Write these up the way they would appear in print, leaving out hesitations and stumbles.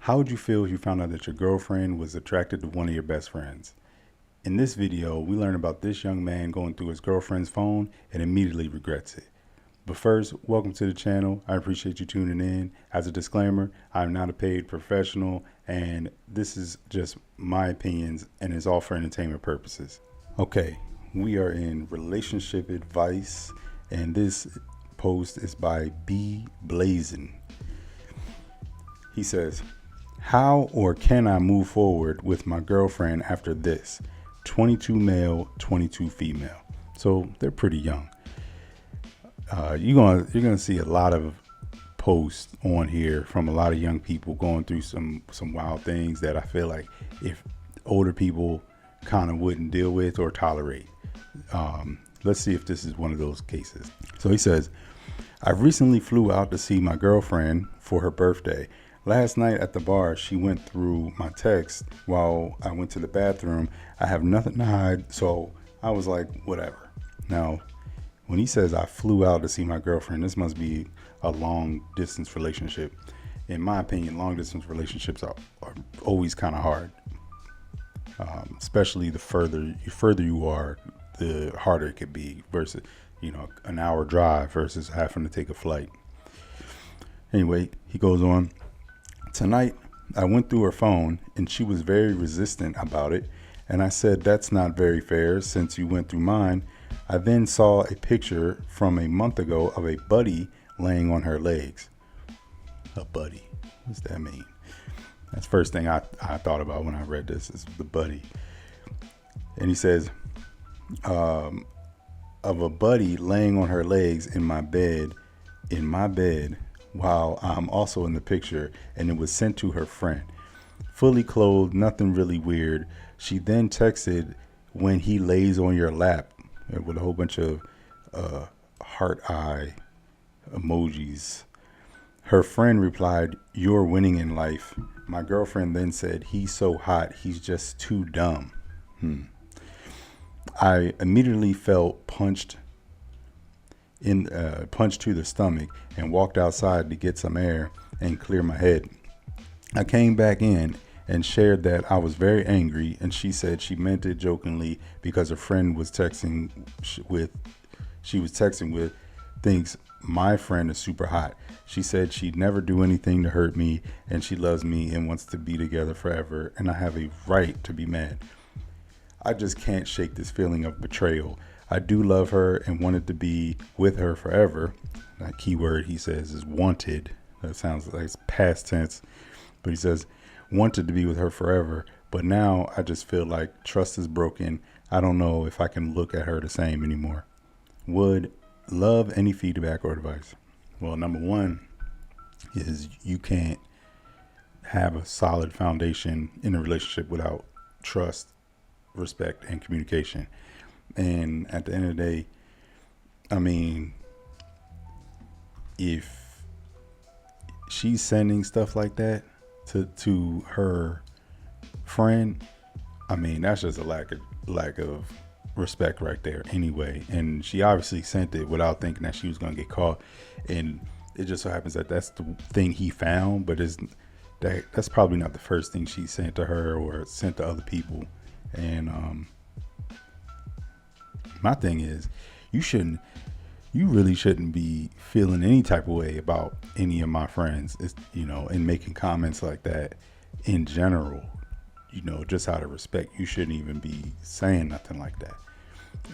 How would you feel if you found out that your girlfriend was attracted to one of your best friends? In this video, we learn about this young man going through his girlfriend's phone and immediately regrets it. But first, welcome to the channel. I appreciate you tuning in. As a disclaimer, I'm not a paid professional and this is just my opinions and it's all for entertainment purposes. Okay, we are in relationship advice and this post is by B Blazin. He says, how or can I move forward with my girlfriend after this? 22 male, 22 female. So they're pretty young. You're gonna see a lot of posts on here from a lot of young people going through some wild things that I feel like if older people kind of wouldn't deal with or tolerate. Let's see if this is one of those cases. So he says, I recently flew out to see my girlfriend for her birthday. Last night at the bar, she went through my text while I went to the bathroom. I have nothing to hide, so I was like, whatever. Now, when he says I flew out to see my girlfriend, this must be a long distance relationship. In my opinion, long distance relationships are always kind of hard, especially the further you are, the harder it could be versus, an hour drive versus having to take a flight. Anyway, he goes on. Tonight, I went through her phone and she was very resistant about it. And I said, that's not very fair since you went through mine. I then saw a picture from a month ago of a buddy laying on her legs. A buddy, what's that mean? That's the first thing I thought about when I read this is the buddy. And he says, of a buddy laying on her legs in my bed, while I'm also in the picture, and it was sent to her friend. Fully clothed, nothing really weird. She then texted, when he lays on your lap, with a whole bunch of heart eye emojis. Her friend replied, you're winning in life. My girlfriend then said, he's so hot, he's just too dumb. I immediately felt punched to the stomach and walked outside to get some air and clear my head. I came back in and shared that I was very angry, and she said she meant it jokingly because her friend was texting with thinks my friend is super hot. She said she'd never do anything to hurt me and she loves me and wants to be together forever, and I have a right to be mad. I just can't shake this feeling of betrayal. I do love her and wanted to be with her forever. That keyword he says is wanted. That sounds like it's past tense, but he says wanted to be with her forever. But now I just feel like trust is broken. I don't know if I can look at her the same anymore. Would love any feedback or advice. Well, number one is you can't have a solid foundation in a relationship without trust, respect, and communication. And at the end of the day, I mean, if she's sending stuff like that to her friend, I mean, that's just a lack of respect right there anyway. And she obviously sent it without thinking that she was going to get caught. And it just so happens that that's the thing he found, but that's probably not the first thing she sent to her or sent to other people. And my thing is, you really shouldn't be feeling any type of way about any of my friends, and making comments like that in general, just out of respect. You shouldn't even be saying nothing like that.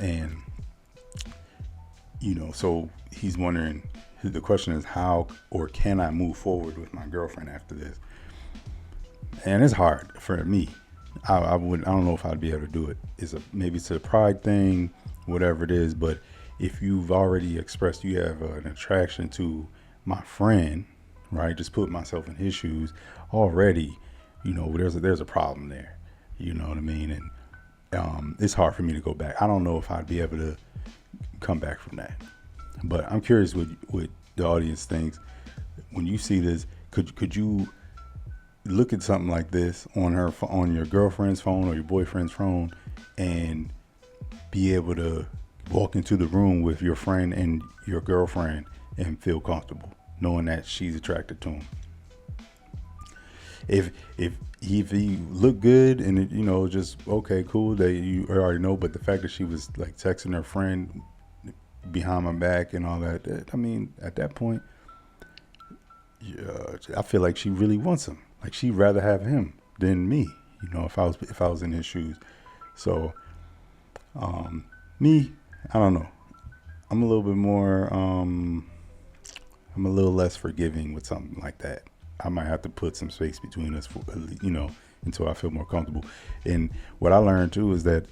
And, so he's wondering, the question is how or can I move forward with my girlfriend after this? And it's hard for me. I don't know if I'd be able to do it. Maybe it's a pride thing, whatever it is. But if you've already expressed you have an attraction to my friend, right? Just put myself in his shoes already. There's a problem there. You know what I mean? And it's hard for me to go back. I don't know if I'd be able to come back from that. But I'm curious what the audience thinks when you see this. Could you look at something like this on your girlfriend's phone or your boyfriend's phone and be able to walk into the room with your friend and your girlfriend and feel comfortable knowing that she's attracted to him? if he looked good and it, you know, just okay, cool, that you already know. But the fact that she was like texting her friend behind my back and all that, I mean, at that point, yeah, I feel like she really wants him. Like she'd rather have him than me. You know, if I was in his shoes. So, me, I don't know. I'm a little bit more. I'm a little less forgiving with something like that. I might have to put some space between us, for, you know, until I feel more comfortable. And what I learned too is that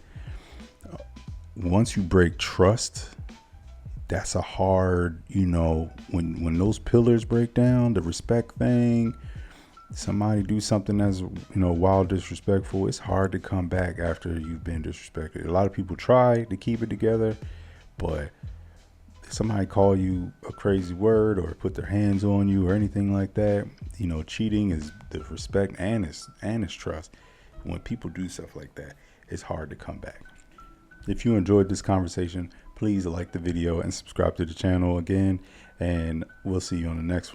once you break trust, that's a hard, you know, when those pillars break down, the respect thing, somebody do something that's, you know, wild disrespectful, it's hard to come back after you've been disrespected. A lot of people try to keep it together, but if somebody call you a crazy word or put their hands on you or anything like that, you know, cheating is the respect and it's trust. When people do stuff like that, it's hard to come back. If you enjoyed this conversation, please like the video and subscribe to the channel again, and we'll see you on the next one.